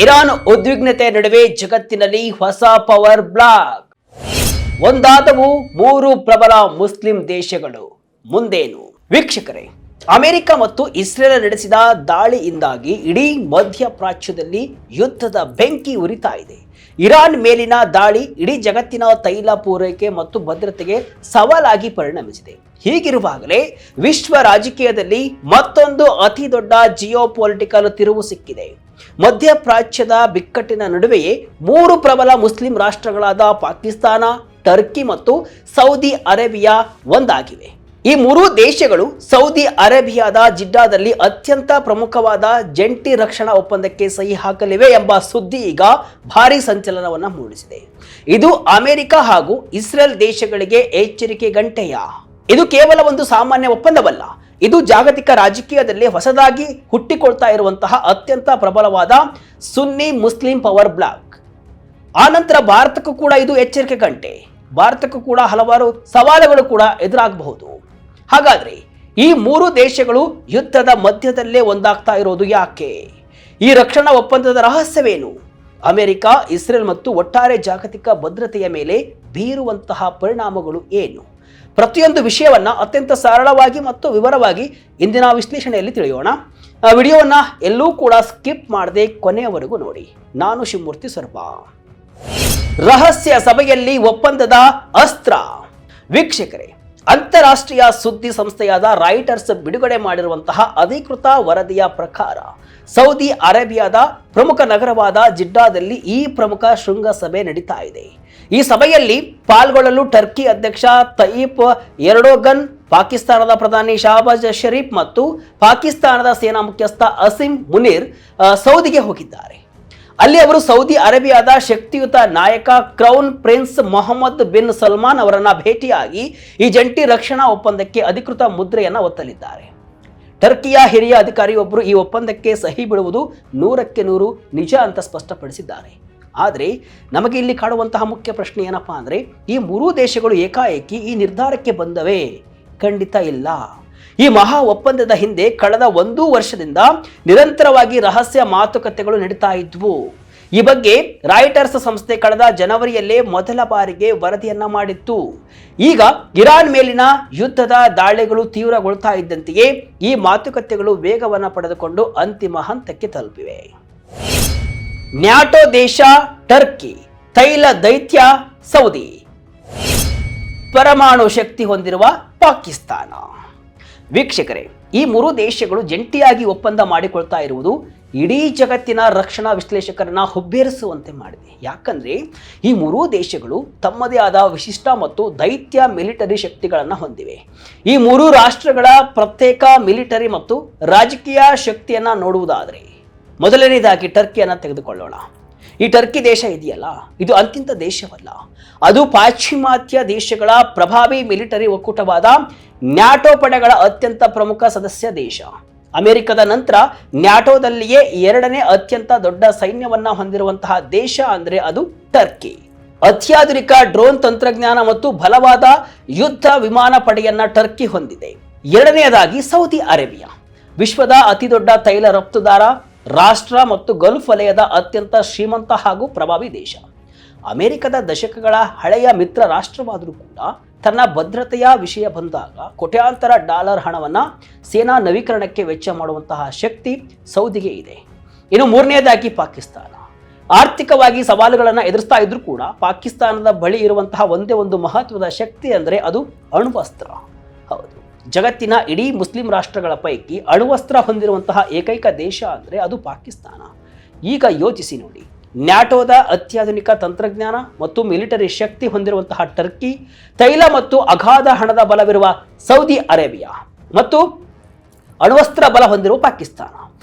Iran ಉದ್ವಿಗ್ನತೆ ನಡುವೆ ಜಗತ್ತಿನಲ್ಲಿ ಹೊಸ ಪವರ್ ಬ್ಲಾಕ್. ಒಂದಾದವು 3 ಪ್ರಬಲ ಮುಸ್ಲಿಂ ದೇಶಗಳು. ಮುಂದೇನು ವೀಕ್ಷಕರೇ? ಅಮೆರಿಕ ಮತ್ತು ಇಸ್ರೇಲ್ ನಡೆಸಿದ ದಾಳಿಯಿಂದಾಗಿ ಇಡೀ ಮಧ್ಯಪ್ರಾಚ್ಯದಲ್ಲಿ ಯುದ್ಧದ ಬೆಂಕಿ ಉರಿತಾ ಇದೆ. ಇರಾನ್ ಮೇಲಿನ ದಾಳಿ ಇಡೀ ಜಗತ್ತಿನ ತೈಲ ಪೂರೈಕೆ ಮತ್ತು ಭದ್ರತೆಗೆ ಸವಾಲಾಗಿ ಪರಿಣಮಿಸಿದೆ. ಹೀಗಿರುವಾಗಲೇ ವಿಶ್ವ ರಾಜಕೀಯದಲ್ಲಿ ಮತ್ತೊಂದು ಅತಿ ದೊಡ್ಡ ಜಿಯೋಪೊಲಿಟಿಕಲ್ ತಿರುವು ಸಿಕ್ಕಿದೆ. ಮಧ್ಯಪ್ರಾಚ್ಯದ ಬಿಕ್ಕಟ್ಟಿನ ನಡುವೆಯೇ 3 ಪ್ರಬಲ ಮುಸ್ಲಿಂ ರಾಷ್ಟ್ರಗಳಾದ ಪಾಕಿಸ್ತಾನ, ಟರ್ಕಿ ಮತ್ತು ಸೌದಿ ಅರೇಬಿಯಾ ಒಂದಾಗಿವೆ. ಈ 3 ದೇಶಗಳು ಸೌದಿ ಅರೇಬಿಯಾದ ಜಿಡ್ಡಾದಲ್ಲಿ ಅತ್ಯಂತ ಪ್ರಮುಖವಾದ ಜಂಟಿ ರಕ್ಷಣಾ ಒಪ್ಪಂದಕ್ಕೆ ಸಹಿ ಹಾಕಲಿವೆ ಎಂಬ ಸುದ್ದಿ ಈಗ ಭಾರಿ ಸಂಚಲನವನ್ನು ಮೂಡಿಸಿದೆ. ಇದು ಅಮೆರಿಕ ಹಾಗೂ ಇಸ್ರೇಲ್ ದೇಶಗಳಿಗೆ ಎಚ್ಚರಿಕೆ ಗಂಟೆಯ. ಇದು ಕೇವಲ ಒಂದು ಸಾಮಾನ್ಯ ಒಪ್ಪಂದವಲ್ಲ. ಇದು ಜಾಗತಿಕ ರಾಜಕೀಯದಲ್ಲಿ ಹೊಸದಾಗಿ ಹುಟ್ಟಿಕೊಳ್ತಾ ಇರುವಂತಹ ಅತ್ಯಂತ ಪ್ರಬಲವಾದ ಸುನ್ನಿ ಮುಸ್ಲಿಂ ಪವರ್ ಬ್ಲಾಕ್. ಆನಂತರ ಭಾರತಕ್ಕೂ ಕೂಡ ಇದು ಎಚ್ಚರಿಕೆ ಗಂಟೆ. ಭಾರತಕ್ಕೂ ಕೂಡ ಹಲವಾರು ಸವಾಲುಗಳು ಕೂಡ ಎದುರಾಗಬಹುದು. ಹಾಗಾದ್ರೆ ಈ 3 ದೇಶಗಳು ಯುದ್ಧದ ಮಧ್ಯದಲ್ಲೇ ಒಂದಾಗ್ತಾ ಇರೋದು ಯಾಕೆ? ಈ ರಕ್ಷಣಾ ಒಪ್ಪಂದದ ರಹಸ್ಯವೇನು? ಅಮೆರಿಕ, ಇಸ್ರೇಲ್ ಮತ್ತು ಒಟ್ಟಾರೆ ಜಾಗತಿಕ ಭದ್ರತೆಯ ಮೇಲೆ ಬೀರುವಂತಹ ಪರಿಣಾಮಗಳು ಏನು? ಪ್ರತಿಯೊಂದು ವಿಷಯವನ್ನ ಅತ್ಯಂತ ಸರಳವಾಗಿ ಮತ್ತು ವಿವರವಾಗಿ ಇಂದಿನ ವಿಶ್ಲೇಷಣೆಯಲ್ಲಿ ತಿಳಿಯೋಣ. ವಿಡಿಯೋವನ್ನ ಎಲ್ಲೂ ಕೂಡ ಸ್ಕಿಪ್ ಮಾಡದೆ ಕೊನೆಯವರೆಗೂ ನೋಡಿ. ನಾನು ಶಿವಮೂರ್ತಿ ಸರ್ಪ. ರಹಸ್ಯ ಸಭೆಯಲ್ಲಿ ಒಪ್ಪಂದದ ಅಸ್ತ್ರ. ವೀಕ್ಷಕರೇ, ಅಂತಾರಾಷ್ಟ್ರೀಯ ಸುದ್ದಿ ಸಂಸ್ಥೆಯಾದ ರಾಯ್ಟರ್ಸ್ ಬಿಡುಗಡೆ ಮಾಡಿರುವಂತಹ ಅಧಿಕೃತ ವರದಿಯ ಪ್ರಕಾರ ಸೌದಿ ಅರೇಬಿಯಾದ ಪ್ರಮುಖ ನಗರವಾದ ಜಿಡ್ಡಾದಲ್ಲಿ ಈ ಪ್ರಮುಖ ಶೃಂಗಸಭೆ ನಡೀತಾ ಇದೆ. ಈ ಸಭೆಯಲ್ಲಿ ಪಾಲ್ಗೊಳ್ಳಲು ಟರ್ಕಿ ಅಧ್ಯಕ್ಷ ತಯ್ಯಿಪ್ ಎರ್ಡೋಗನ್, ಪಾಕಿಸ್ತಾನದ ಪ್ರಧಾನಿ ಶಹಬಾಜ್ ಶರೀಫ್ ಮತ್ತು ಪಾಕಿಸ್ತಾನದ ಸೇನಾ ಮುಖ್ಯಸ್ಥ ಅಸಿಮ್ ಮುನೀರ್ ಸೌದಿಗೆ ಹೋಗಿದ್ದಾರೆ. ಅಲ್ಲಿ ಅವರು ಸೌದಿ ಅರೇಬಿಯಾದ ಶಕ್ತಿಯುತ ನಾಯಕ crown prince Mohammed bin Salman ಅವರನ್ನ ಭೇಟಿಯಾಗಿ ಈ ಜಂಟಿ ರಕ್ಷಣಾ ಒಪ್ಪಂದಕ್ಕೆ ಅಧಿಕೃತ ಮುದ್ರೆಯನ್ನ ಒತ್ತಲಿದ್ದಾರೆ. ಟರ್ಕಿಯ ಹಿರಿಯ ಅಧಿಕಾರಿಯೊಬ್ಬರು ಈ ಒಪ್ಪಂದಕ್ಕೆ ಸಹಿ ಬಿಡುವುದು 100ಕ್ಕೆ 100 ನಿಜ ಅಂತ ಸ್ಪಷ್ಟಪಡಿಸಿದ್ದಾರೆ. ಆದರೆ ನಮಗೆ ಇಲ್ಲಿ ಕಾಡುವಂತಹ ಮುಖ್ಯ ಪ್ರಶ್ನೆ ಏನಪ್ಪಾ ಅಂದ್ರೆ, ಈ 3 ದೇಶಗಳು ಏಕಾಏಕಿ ಈ ನಿರ್ಧಾರಕ್ಕೆ ಬಂದವೇ? ಖಂಡಿತ ಇಲ್ಲ. ಈ ಮಹಾ ಒಪ್ಪಂದದ ಹಿಂದೆ ಕಳೆದ 1 ವರ್ಷದಿಂದ ನಿರಂತರವಾಗಿ ರಹಸ್ಯ ಮಾತುಕತೆಗಳು ನಡೀತಾ ಇದ್ವು. ಈ ಬಗ್ಗೆ ರಾಯ್ಟರ್ಸ್ ಸಂಸ್ಥೆ ಕಳೆದ ಜನವರಿಯಲ್ಲೇ ಮೊದಲ ಬಾರಿಗೆ ವರದಿಯನ್ನ ಮಾಡಿತ್ತು. ಈಗ ಇರಾನ್ ಮೇಲಿನ ಯುದ್ಧದ ದಾಳಿಗಳು ತೀವ್ರಗೊಳ್ತಾ ಇದ್ದಂತೆಯೇ ಈ ಮಾತುಕತೆಗಳು ವೇಗವನ್ನು ಪಡೆದುಕೊಂಡು ಅಂತಿಮ ಹಂತಕ್ಕೆ ತಲುಪಿವೆ. ನ್ಯಾಟೋ ದೇಶ ಟರ್ಕಿ, ತೈಲ ದೈತ್ಯ ಸೌದಿ, ಪರಮಾಣು ಶಕ್ತಿ ಹೊಂದಿರುವ ಪಾಕಿಸ್ತಾನ. ವೀಕ್ಷಕರೇ, ಈ 3 ದೇಶಗಳು ಜಂಟಿಯಾಗಿ ಒಪ್ಪಂದ ಮಾಡಿಕೊಳ್ತಾ ಇರುವುದು ಇಡೀ ಜಗತ್ತಿನ ರಕ್ಷಣಾ ವಿಶ್ಲೇಷಕರನ್ನ ಹುಬ್ಬೇರಿಸುವಂತೆ ಮಾಡಿದೆ. ಯಾಕಂದ್ರೆ ಈ 3 ದೇಶಗಳು ತಮ್ಮದೇ ಆದ ವಿಶಿಷ್ಟ ಮತ್ತು ದೈತ್ಯ ಮಿಲಿಟರಿ ಶಕ್ತಿಗಳನ್ನು ಹೊಂದಿವೆ. ಈ 3 ರಾಷ್ಟ್ರಗಳ ಪ್ರತ್ಯೇಕ ಮಿಲಿಟರಿ ಮತ್ತು ರಾಜಕೀಯ ಶಕ್ತಿಯನ್ನ ನೋಡುವುದಾದರೆ ಮೊದಲನೇದಾಗಿ ಟರ್ಕಿಯನ್ನ ತೆಗೆದುಕೊಳ್ಳೋಣ. ಈ ಟರ್ಕಿ ದೇಶ ಇದೆಯಲ್ಲ, ಇದು ಅಂತಿಂತ ದೇಶವಲ್ಲ. ಅದು ಪಾಶ್ಚಿಮಾತ್ಯ ದೇಶಗಳ ಪ್ರಭಾವಿ ಮಿಲಿಟರಿ ಒಕ್ಕೂಟವಾದ ನ್ಯಾಟೋ ಪಡೆಗಳ ಅತ್ಯಂತ ಪ್ರಮುಖ ಸದಸ್ಯ ದೇಶ. ಅಮೆರಿಕದ ನಂತರ ನ್ಯಾಟೋದಲ್ಲಿಯೇ 2ನೇ ಅತ್ಯಂತ ದೊಡ್ಡ ಸೈನ್ಯವನ್ನ ಹೊಂದಿರುವಂತಹ ದೇಶ ಅಂದ್ರೆ ಅದು ಟರ್ಕಿ. ಅತ್ಯಾಧುನಿಕ ಡ್ರೋನ್ ತಂತ್ರಜ್ಞಾನ ಮತ್ತು ಬಲವಾದ ಯುದ್ಧ ವಿಮಾನ ಪಡೆಯನ್ನ ಟರ್ಕಿ ಹೊಂದಿದೆ. 2ನೇದಾಗಿ ಸೌದಿ ಅರೇಬಿಯಾ, ವಿಶ್ವದ ಅತಿ ದೊಡ್ಡ ತೈಲ ರಫ್ತುದಾರ ರಾಷ್ಟ್ರ ಮತ್ತು ಗಲ್ಫ್ ವಲಯದ ಅತ್ಯಂತ ಶ್ರೀಮಂತ ಹಾಗೂ ಪ್ರಭಾವಿ ದೇಶ. ಅಮೆರಿಕದ ದಶಕಗಳ ಹಳೆಯ ಮಿತ್ರ ರಾಷ್ಟ್ರವಾದರೂ ಕೂಡ ತನ್ನ ಭದ್ರತೆಯ ವಿಷಯ ಬಂದಾಗ ಕೋಟ್ಯಾಂತರ ಡಾಲರ್ ಹಣವನ್ನ ಸೇನಾ ನವೀಕರಣಕ್ಕೆ ವೆಚ್ಚ ಮಾಡುವಂತಹ ಶಕ್ತಿ ಸೌದಿಗೆ ಇದೆ. ಇನ್ನು 3ನೇದಾಗಿ ಪಾಕಿಸ್ತಾನ. ಆರ್ಥಿಕವಾಗಿ ಸವಾಲುಗಳನ್ನು ಎದುರಿಸ್ತಾ ಇದ್ರೂ ಕೂಡ ಪಾಕಿಸ್ತಾನದ ಬಳಿ ಇರುವಂತಹ ಒಂದೇ ಒಂದು ಮಹತ್ವದ ಶಕ್ತಿ ಅಂದ್ರೆ ಅದು ಅಣ್ವಸ್ತ್ರ. ಹೌದು, ಜಗತ್ತಿನ ಇಡೀ ಮುಸ್ಲಿಂ ರಾಷ್ಟ್ರಗಳ ಪೈಕಿ ಅಣ್ವಸ್ತ್ರ ಹೊಂದಿರುವಂತಹ ಏಕೈಕ ದೇಶ ಅಂದ್ರೆ ಅದು ಪಾಕಿಸ್ತಾನ. ಈಗ ಯೋಚಿಸಿ ನೋಡಿ, ನ್ಯಾಟೋದ ಅತ್ಯಾಧುನಿಕ ತಂತ್ರಜ್ಞಾನ ಮತ್ತು ಮಿಲಿಟರಿ ಶಕ್ತಿ ಹೊಂದಿರುವಂತಹ ಟರ್ಕಿ, ತೈಲ ಮತ್ತು ಅಗಾಧ ಹಣದ ಬಲವಿರುವ ಸೌದಿ ಅರೇಬಿಯಾ ಮತ್ತು ಅಣ್ವಸ್ತ್ರ ಬಲ ಹೊಂದಿರುವ ಪಾಕಿಸ್ತಾನ.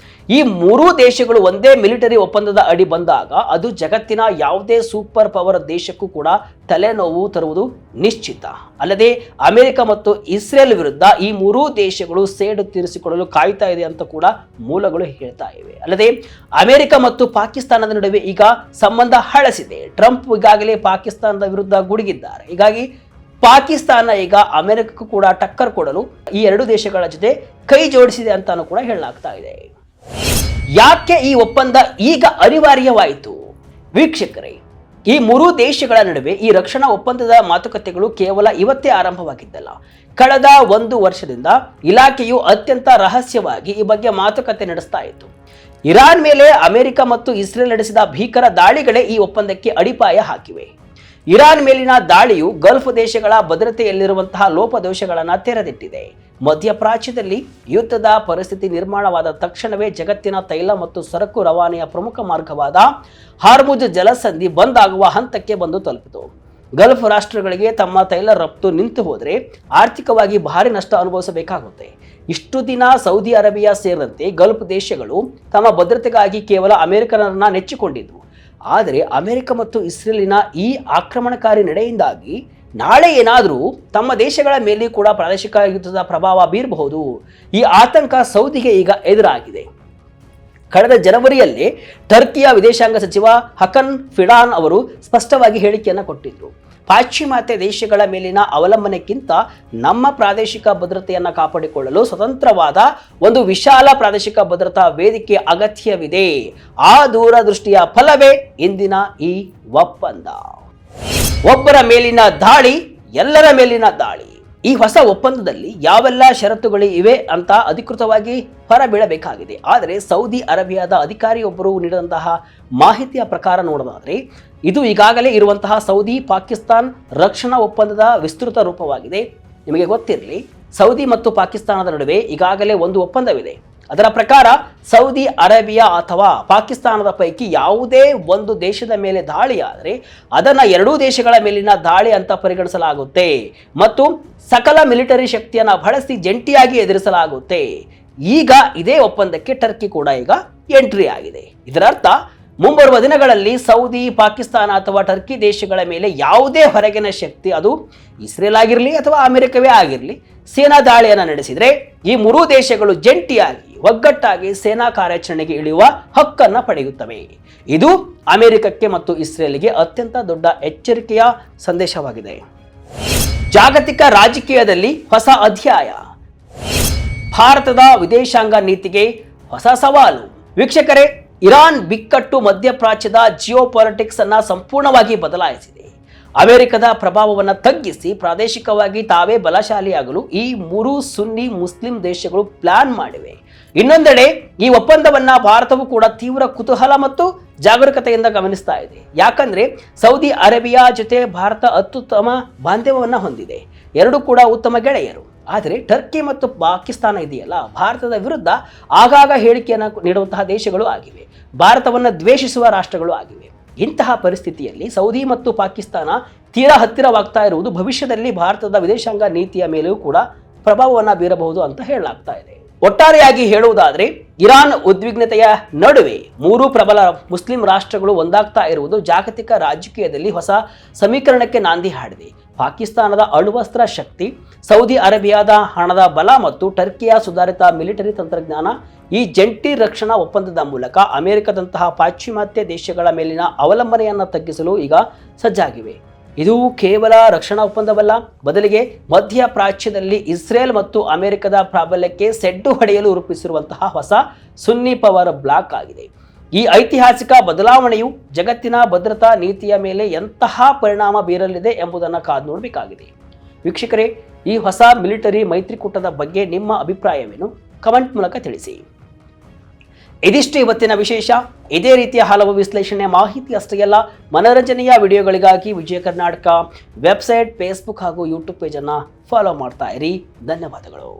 ಈ 3 ದೇಶಗಳು ಒಂದೇ ಮಿಲಿಟರಿ ಒಪ್ಪಂದದ ಅಡಿ ಬಂದಾಗ ಅದು ಜಗತ್ತಿನ ಯಾವುದೇ ಸೂಪರ್ ಪವರ್ ದೇಶಕ್ಕೂ ಕೂಡ ತಲೆನೋವು ತರುವುದು ನಿಶ್ಚಿತ. ಅಲ್ಲದೆ ಅಮೆರಿಕ ಮತ್ತು ಇಸ್ರೇಲ್ ವಿರುದ್ಧ ಈ 3 ದೇಶಗಳು ಸೇಡು ತೀರಿಸಿಕೊಳ್ಳಲು ಕಾಯ್ತಾ ಇದೆ ಅಂತ ಕೂಡ ಮೂಲಗಳು ಹೇಳ್ತಾ ಇವೆ. ಅಲ್ಲದೆ ಅಮೆರಿಕ ಮತ್ತು ಪಾಕಿಸ್ತಾನದ ನಡುವೆ ಈಗ ಸಂಬಂಧ ಹಳಸಿದೆ. ಟ್ರಂಪ್ ಈಗಾಗಲೇ ಪಾಕಿಸ್ತಾನದ ವಿರುದ್ಧ ಗುಡುಗಿದ್ದಾರೆ. ಹೀಗಾಗಿ ಪಾಕಿಸ್ತಾನ ಈಗ ಅಮೆರಿಕಕ್ಕೂ ಕೂಡ ಟಕ್ಕರ್ ಕೊಡಲು ಈ 2 ದೇಶಗಳ ಜೊತೆ ಕೈ ಜೋಡಿಸಿದೆ ಅಂತಾನೂ ಕೂಡ ಹೇಳಲಾಗ್ತಾ ಇದೆ. ಯಾಕೆ ಈ ಒಪ್ಪಂದ ಈಗ ಅನಿವಾರ್ಯವಾಯಿತು? ವೀಕ್ಷಕರೇ, ಈ ಮೂರೂ ದೇಶಗಳ ನಡುವೆ ಈ ರಕ್ಷಣಾ ಒಪ್ಪಂದದ ಮಾತುಕತೆಗಳು ಕೇವಲ ಇವತ್ತೇ ಆರಂಭವಾಗಿದ್ದಲ್ಲ. ಕಳೆದ 1 ವರ್ಷದಿಂದ ಇಲಾಖೆಯು ಅತ್ಯಂತ ರಹಸ್ಯವಾಗಿ ಈ ಬಗ್ಗೆ ಮಾತುಕತೆ ನಡೆಸ್ತಾ ಇತ್ತು. ಇರಾನ್ ಮೇಲೆ ಅಮೆರಿಕ ಮತ್ತು ಇಸ್ರೇಲ್ ನಡೆಸಿದ ಭೀಕರ ದಾಳಿಗಳೇ ಈ ಒಪ್ಪಂದಕ್ಕೆ ಅಡಿಪಾಯ ಹಾಕಿವೆ. ಇರಾನ್ ಮೇಲಿನ ದಾಳಿಯು ಗಲ್ಫ್ ದೇಶಗಳ ಭದ್ರತೆಯಲ್ಲಿರುವಂತಹ ಲೋಪದೋಷಗಳನ್ನು ತೆರೆದಿಟ್ಟಿದೆ. ಮಧ್ಯಪ್ರಾಚ್ಯದಲ್ಲಿ ಯುದ್ಧದ ಪರಿಸ್ಥಿತಿ ನಿರ್ಮಾಣವಾದ ತಕ್ಷಣವೇ ಜಗತ್ತಿನ ತೈಲ ಮತ್ತು ಸರಕು ರವಾನೆಯ ಪ್ರಮುಖ ಮಾರ್ಗವಾದ ಹಾರ್ಮುಜ್ ಜಲಸಂಧಿ ಬಂದ್ ಆಗುವ ಹಂತಕ್ಕೆ ಬಂದು ತಲುಪಿತು. ಗಲ್ಫ್ ರಾಷ್ಟ್ರಗಳಿಗೆ ತಮ್ಮ ತೈಲ ರಫ್ತು ನಿಂತು ಹೋದರೆ ಆರ್ಥಿಕವಾಗಿ ಭಾರಿ ನಷ್ಟ ಅನುಭವಿಸಬೇಕಾಗುತ್ತೆ. ಇಷ್ಟು ದಿನ ಸೌದಿ ಅರೇಬಿಯಾ ಸೇರಿದಂತೆ ಗಲ್ಫ್ ದೇಶಗಳು ತಮ್ಮ ಭದ್ರತೆಗಾಗಿ ಕೇವಲ ಅಮೆರಿಕನನ್ನ ನೆಚ್ಚಿಕೊಂಡಿದ್ವು. ಆದರೆ ಅಮೆರಿಕ ಮತ್ತು ಇಸ್ರೇಲಿನ ಈ ಆಕ್ರಮಣಕಾರಿ ನಡೆಯಿಂದಾಗಿ ನಾಳೆ ಏನಾದರೂ ತಮ್ಮ ದೇಶಗಳ ಮೇಲೆ ಕೂಡ ಪ್ರಾದೇಶಿಕ ಯುದ್ಧದ ಪ್ರಭಾವ ಬೀರಬಹುದು. ಈ ಆತಂಕ ಸೌದಿಗೆ ಈಗ ಎದುರಾಗಿದೆ. ಕಳೆದ ಜನವರಿಯಲ್ಲಿ ಟರ್ಕಿಯ ವಿದೇಶಾಂಗ ಸಚಿವ ಹಕನ್ ಫಿಡಾನ್ ಅವರು ಸ್ಪಷ್ಟವಾಗಿ ಹೇಳಿಕೆಯನ್ನು ಕೊಟ್ಟಿದ್ರು. ಪಾಶ್ಚಿಮಾತ್ಯ ದೇಶಗಳ ಮೇಲಿನ ಅವಲಂಬನೆಗಿಂತ ನಮ್ಮ ಪ್ರಾದೇಶಿಕ ಭದ್ರತೆಯನ್ನು ಕಾಪಾಡಿಕೊಳ್ಳಲು ಸ್ವತಂತ್ರವಾದ ಒಂದು ವಿಶಾಲ ಪ್ರಾದೇಶಿಕ ಭದ್ರತಾ ವೇದಿಕೆ ಅಗತ್ಯವಿದೆ. ಆ ದೂರದೃಷ್ಟಿಯ ಫಲವೇ ಇಂದಿನ ಈ ಒಪ್ಪಂದ. ಒಬ್ಬರ ಮೇಲಿನ ದಾಳಿ ಎಲ್ಲರ ಮೇಲಿನ ದಾಳಿ. ಈ ಹೊಸ ಒಪ್ಪಂದದಲ್ಲಿ ಯಾವೆಲ್ಲ ಷರತ್ತುಗಳು ಇವೆ ಅಂತ ಅಧಿಕೃತವಾಗಿ ಹೊರಬೀಳಬೇಕಾಗಿದೆ. ಆದರೆ ಸೌದಿ ಅರೇಬಿಯಾದ ಅಧಿಕಾರಿಯೊಬ್ಬರು ನೀಡಿದಂತಹ ಮಾಹಿತಿಯ ಪ್ರಕಾರ ನೋಡೋದಾದ್ರೆ ಇದು ಈಗಾಗಲೇ ಇರುವಂತಹ ಸೌದಿ ಪಾಕಿಸ್ತಾನ್ ರಕ್ಷಣಾ ಒಪ್ಪಂದದ ವಿಸ್ತೃತ ರೂಪವಾಗಿದೆ. ನಿಮಗೆ ಗೊತ್ತಿರಲಿ, ಸೌದಿ ಮತ್ತು ಪಾಕಿಸ್ತಾನದ ನಡುವೆ ಈಗಾಗಲೇ ಒಂದು ಒಪ್ಪಂದವಿದೆ. ಅದರ ಪ್ರಕಾರ ಸೌದಿ ಅರೇಬಿಯಾ ಅಥವಾ ಪಾಕಿಸ್ತಾನದ ಪೈಕಿ ಯಾವುದೇ ಒಂದು ದೇಶದ ಮೇಲೆ ದಾಳಿಯಾದರೆ ಅದನ್ನು ಎರಡೂ ದೇಶಗಳ ಮೇಲಿನ ದಾಳಿ ಅಂತ ಪರಿಗಣಿಸಲಾಗುತ್ತೆ ಮತ್ತು ಸಕಲ ಮಿಲಿಟರಿ ಶಕ್ತಿಯನ್ನು ಬಳಸಿ ಜಂಟಿಯಾಗಿ ಎದುರಿಸಲಾಗುತ್ತೆ. ಈಗ ಇದೇ ಒಪ್ಪಂದಕ್ಕೆ ಟರ್ಕಿ ಕೂಡ ಈಗ ಎಂಟ್ರಿ ಆಗಿದೆ. ಇದರರ್ಥ ಮುಂಬರುವ ದಿನಗಳಲ್ಲಿ ಸೌದಿ, ಪಾಕಿಸ್ತಾನ ಅಥವಾ ಟರ್ಕಿ ದೇಶಗಳ ಮೇಲೆ ಯಾವುದೇ ಹೊರಗಿನ ಶಕ್ತಿ, ಅದು ಇಸ್ರೇಲ್ ಆಗಿರಲಿ ಅಥವಾ ಅಮೆರಿಕವೇ ಆಗಿರಲಿ, ಸೇನಾ ದಾಳಿಯನ್ನು ನಡೆಸಿದರೆ ಈ ಮೂರೂ ದೇಶಗಳು ಜಂಟಿಯಾಗಿ ಒಗ್ಗಟ್ಟಾಗಿ ಸೇನಾ ಕಾರ್ಯಾಚರಣೆಗೆ ಇಳಿಯುವ ಹಕ್ಕನ್ನು ಪಡೆಯುತ್ತವೆ. ಇದು ಅಮೆರಿಕಕ್ಕೆ ಮತ್ತು ಇಸ್ರೇಲ್ಗೆ ಅತ್ಯಂತ ದೊಡ್ಡ ಎಚ್ಚರಿಕೆಯ ಸಂದೇಶವಾಗಿದೆ. ಜಾಗತಿಕ ರಾಜಕೀಯದಲ್ಲಿ ಹೊಸ ಅಧ್ಯಾಯ. ಭಾರತದ ವಿದೇಶಾಂಗ ನೀತಿಗೆ ಹೊಸ ಸವಾಲು. ವೀಕ್ಷಕರೇ, ಇರಾನ್ ಬಿಕ್ಕಟ್ಟು ಮಧ್ಯಪ್ರಾಚ್ಯದ ಜಿಯೋಪಾಲಿಟಿಕ್ಸ್ ಅನ್ನ ಸಂಪೂರ್ಣವಾಗಿ ಬದಲಾಯಿಸಿದೆ. ಅಮೆರಿಕದ ಪ್ರಭಾವವನ್ನು ತಗ್ಗಿಸಿ ಪ್ರಾದೇಶಿಕವಾಗಿ ತಾವೇ ಬಲಶಾಲಿಯಾಗಲು ಈ ಮೂರು ಸುನ್ನಿ ಮುಸ್ಲಿಂ ದೇಶಗಳು ಪ್ಲಾನ್ ಮಾಡಿವೆ. ಇನ್ನೊಂದೆಡೆ ಈ ಒಪ್ಪಂದವನ್ನ ಭಾರತವು ಕೂಡ ತೀವ್ರ ಕುತೂಹಲ ಮತ್ತು ಜಾಗರೂಕತೆಯಿಂದ ಗಮನಿಸ್ತಾ ಇದೆ. ಯಾಕಂದ್ರೆ ಸೌದಿ ಅರೇಬಿಯಾ ಜೊತೆ ಭಾರತ ಅತ್ಯುತ್ತಮ ಬಾಂಧವ್ಯವನ್ನ ಹೊಂದಿದೆ. ಎರಡೂ ಕೂಡ ಉತ್ತಮ ಗೆಳೆಯರು. ಆದರೆ ಟರ್ಕಿ ಮತ್ತು ಪಾಕಿಸ್ತಾನ ಇದೆಯಲ್ಲ, ಭಾರತದ ವಿರುದ್ಧ ಆಗಾಗ ಹೇಳಿಕೆಯನ್ನು ನೀಡುವಂತಹ ದೇಶಗಳು ಆಗಿವೆ. ಭಾರತವನ್ನು ದ್ವೇಷಿಸುವ ರಾಷ್ಟ್ರಗಳು ಆಗಿವೆ. ಇಂತಹ ಪರಿಸ್ಥಿತಿಯಲ್ಲಿ ಸೌದಿ ಮತ್ತು ಪಾಕಿಸ್ತಾನ ತೀರಾ ಹತ್ತಿರವಾಗ್ತಾ ಇರುವುದು ಭವಿಷ್ಯದಲ್ಲಿ ಭಾರತದ ವಿದೇಶಾಂಗ ನೀತಿಯ ಮೇಲೆಯೂ ಕೂಡ ಪ್ರಭಾವವನ್ನು ಬೀರಬಹುದು ಅಂತ ಹೇಳಲಾಗ್ತಾ ಇದೆ. ಒಟ್ಟಾರೆಯಾಗಿ ಹೇಳುವುದಾದ್ರೆ ಇರಾನ್ ಉದ್ವಿಗ್ನತೆಯ ನಡುವೆ ಮೂರು ಪ್ರಬಲ ಮುಸ್ಲಿಂ ರಾಷ್ಟ್ರಗಳು ಒಂದಾಗ್ತಾ ಇರುವುದು ಜಾಗತಿಕ ರಾಜಕೀಯದಲ್ಲಿ ಹೊಸ ಸಮೀಕರಣಕ್ಕೆ ನಾಂದಿ ಹಾಡಿದೆ. ಪಾಕಿಸ್ತಾನದ ಅಣ್ವಸ್ತ್ರ ಶಕ್ತಿ, ಸೌದಿ ಅರೇಬಿಯಾದ ಹಣದ ಬಲ ಮತ್ತು ಟರ್ಕಿಯ ಸುಧಾರಿತ ಮಿಲಿಟರಿ ತಂತ್ರಜ್ಞಾನ ಈ ಜಂಟಿ ರಕ್ಷಣಾ ಒಪ್ಪಂದದ ಮೂಲಕ ಅಮೆರಿಕದಂತಹ ಪಾಶ್ಚಿಮಾತ್ಯ ದೇಶಗಳ ಮೇಲಿನ ಅವಲಂಬನೆಯನ್ನು ತಗ್ಗಿಸಲು ಈಗ ಸಜ್ಜಾಗಿವೆ. ಇದು ಕೇವಲ ರಕ್ಷಣಾ ಒಪ್ಪಂದವಲ್ಲ, ಬದಲಿಗೆ ಮಧ್ಯಪ್ರಾಚ್ಯದಲ್ಲಿ ಇಸ್ರೇಲ್ ಮತ್ತು ಅಮೆರಿಕದ ಪ್ರಾಬಲ್ಯಕ್ಕೆ ಸೆಡ್ಡು ಹೊಡೆಯಲು ರೂಪಿಸಿರುವಂತಹ ಹೊಸ ಸುನ್ನಿ ಪವರ್ ಬ್ಲಾಕ್ ಆಗಿದೆ. ಈ ಐತಿಹಾಸಿಕ ಬದಲಾವಣೆಯು ಜಗತ್ತಿನ ಭದ್ರತಾ ನೀತಿಯ ಮೇಲೆ ಎಂತಹ ಪರಿಣಾಮ ಬೀರಲಿದೆ ಎಂಬುದನ್ನು ಕಾದು ನೋಡಬೇಕಾಗಿದೆ. ವೀಕ್ಷಕರೇ, ಈ ಹೊಸ ಮಿಲಿಟರಿ ಮೈತ್ರಿಕೂಟದ ಬಗ್ಗೆ ನಿಮ್ಮ ಅಭಿಪ್ರಾಯವೇನು? ಕಮೆಂಟ್ ಮೂಲಕ ತಿಳಿಸಿ. ಇದಿಷ್ಟು ಇವತ್ತಿನ ವಿಶೇಷ. ಇದೇ ರೀತಿಯ ಹಲವು ವಿಶ್ಲೇಷಣೆ ಮಾಹಿತಿ ಅಷ್ಟೇ ಅಲ್ಲ, ಮನೋರಂಜನೆಯ ವಿಡಿಯೋಗಳಿಗಾಗಿ ವಿಜಯ ಕರ್ನಾಟಕ ವೆಬ್ಸೈಟ್, ಫೇಸ್ಬುಕ್ ಹಾಗೂ ಯೂಟ್ಯೂಬ್ ಪೇಜನ್ನು ಫಾಲೋ ಮಾಡ್ತಾ ಇರಿ. ಧನ್ಯವಾದಗಳು.